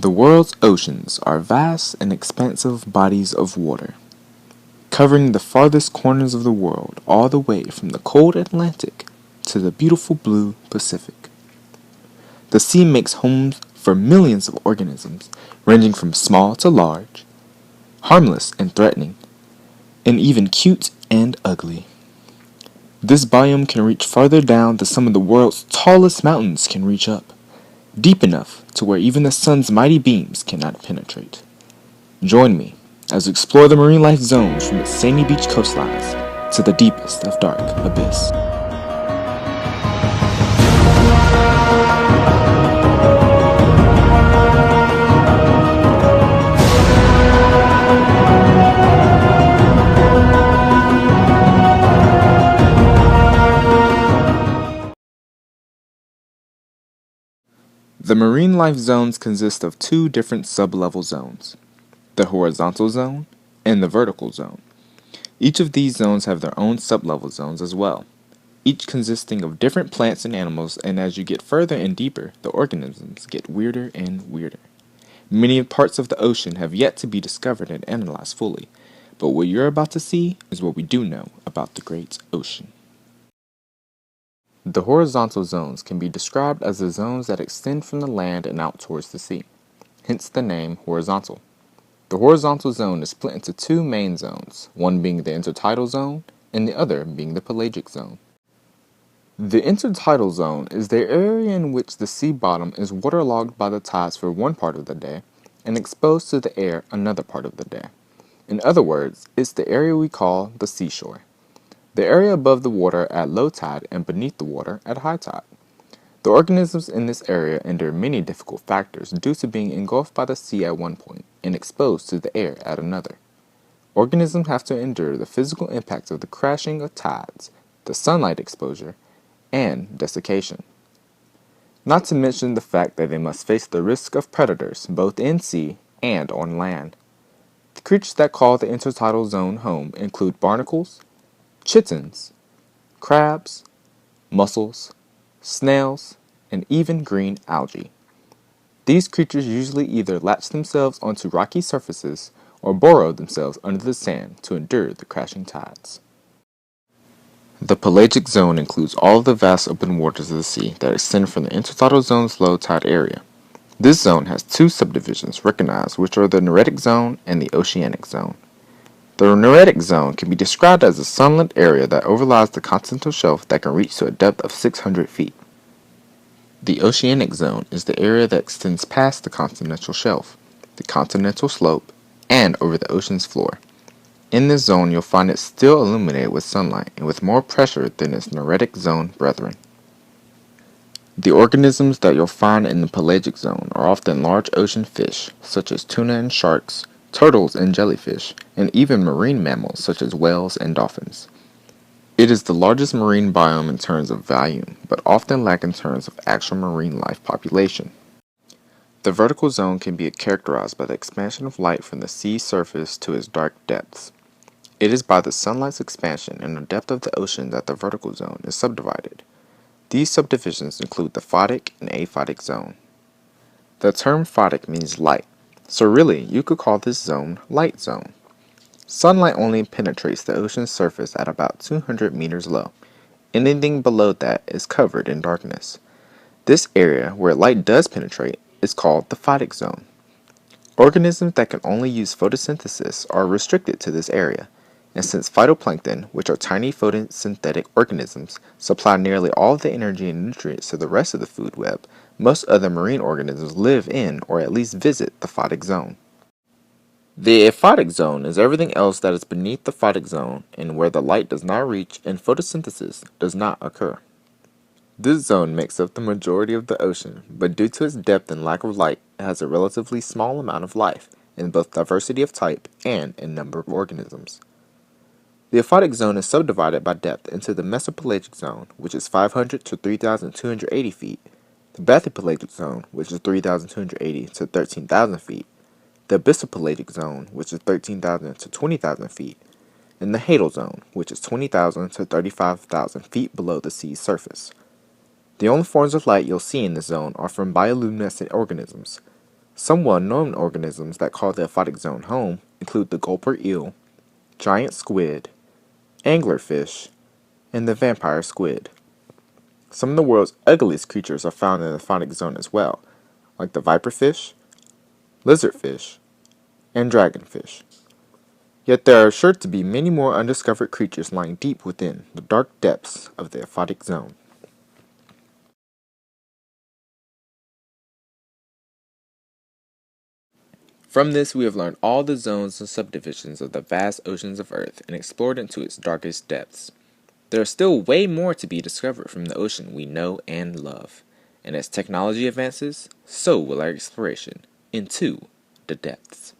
The world's oceans are vast and expansive bodies of water, covering the farthest corners of the world all the way from the cold Atlantic to the beautiful blue Pacific. The sea makes homes for millions of organisms, ranging from small to large, harmless and threatening, and even cute and ugly. This biome can reach farther down than some of the world's tallest mountains can reach up, deep enough to where even the sun's mighty beams cannot penetrate. Join me as we explore the marine life zones from its sandy beach coastlines to the deepest of dark abyss. The marine life zones consist of two different sub-level zones, the horizontal zone and the vertical zone. Each of these zones have their own sub-level zones as well, each consisting of different plants and animals, and as you get further and deeper, the organisms get weirder and weirder. Many parts of the ocean have yet to be discovered and analyzed fully, but what you're about to see is what we do know about the great ocean. The horizontal zones can be described as the zones that extend from the land and out towards the sea, hence the name horizontal. The horizontal zone is split into two main zones, one being the intertidal zone and the other being the pelagic zone. The intertidal zone is the area in which the sea bottom is waterlogged by the tides for one part of the day and exposed to the air another part of the day. In other words, it's the area we call the seashore. The area above the water at low tide and beneath the water at high tide. The organisms in this area endure many difficult factors due to being engulfed by the sea at one point and exposed to the air at another. Organisms have to endure the physical impacts of the crashing of tides, the sunlight exposure, and desiccation. Not to mention the fact that they must face the risk of predators both in sea and on land. The creatures that call the intertidal zone home include barnacles, chitons, crabs, mussels, snails, and even green algae. These creatures usually either latch themselves onto rocky surfaces or burrow themselves under the sand to endure the crashing tides. The pelagic zone includes all of the vast open waters of the sea that extend from the intertidal zone's low tide area. This zone has two subdivisions recognized, which are the Neretic zone and the Oceanic zone. The Neretic zone can be described as a sunlit area that overlies the continental shelf that can reach to a depth of 600 feet. The Oceanic zone is the area that extends past the continental shelf, the continental slope, and over the ocean's floor. In this zone, you'll find it still illuminated with sunlight and with more pressure than its Neretic zone brethren. The organisms that you'll find in the pelagic zone are often large ocean fish, such as tuna and sharks, turtles and jellyfish, and even marine mammals such as whales and dolphins. It is the largest marine biome in terms of volume, but often lack in terms of actual marine life population. The vertical zone can be characterized by the expansion of light from the sea surface to its dark depths. It is by the sunlight's expansion and the depth of the ocean that the vertical zone is subdivided. These subdivisions include the photic and aphotic zone. The term photic means light, so really you could call this zone light zone. Sunlight only penetrates the ocean's surface at about 200 meters low. Anything below that is covered in darkness. This area where light does penetrate is called the photic zone. Organisms that can only use photosynthesis are restricted to this area, and since phytoplankton, which are tiny photosynthetic organisms, supply nearly all of the energy and nutrients to the rest of the food web, most other marine organisms live in or at least visit the photic zone. The aphotic zone is everything else that is beneath the photic zone and where the light does not reach and photosynthesis does not occur. This zone makes up the majority of the ocean, but due to its depth and lack of light, it has a relatively small amount of life, in both diversity of type and in number of organisms. The aphotic zone is subdivided by depth into the mesopelagic zone, which is 500 to 3,280 feet, the bathypelagic zone, which is 3,280 to 13,000 feet, the abyssopelagic zone, which is 13,000 to 20,000 feet, and the hadal zone, which is 20,000 to 35,000 feet below the sea's surface. The only forms of light you'll see in this zone are from bioluminescent organisms. Some well-known organisms that call the aquatic zone home include the gulper eel, giant squid, anglerfish, and the vampire squid. Some of the world's ugliest creatures are found in the aquatic zone as well, like the viperfish, lizardfish, and dragonfish. Yet there are sure to be many more undiscovered creatures lying deep within the dark depths of the aquatic zone. From this, we have learned all the zones and subdivisions of the vast oceans of Earth and explored into its darkest depths. There is still way more to be discovered from the ocean we know and love. And as technology advances, so will our exploration into the depths.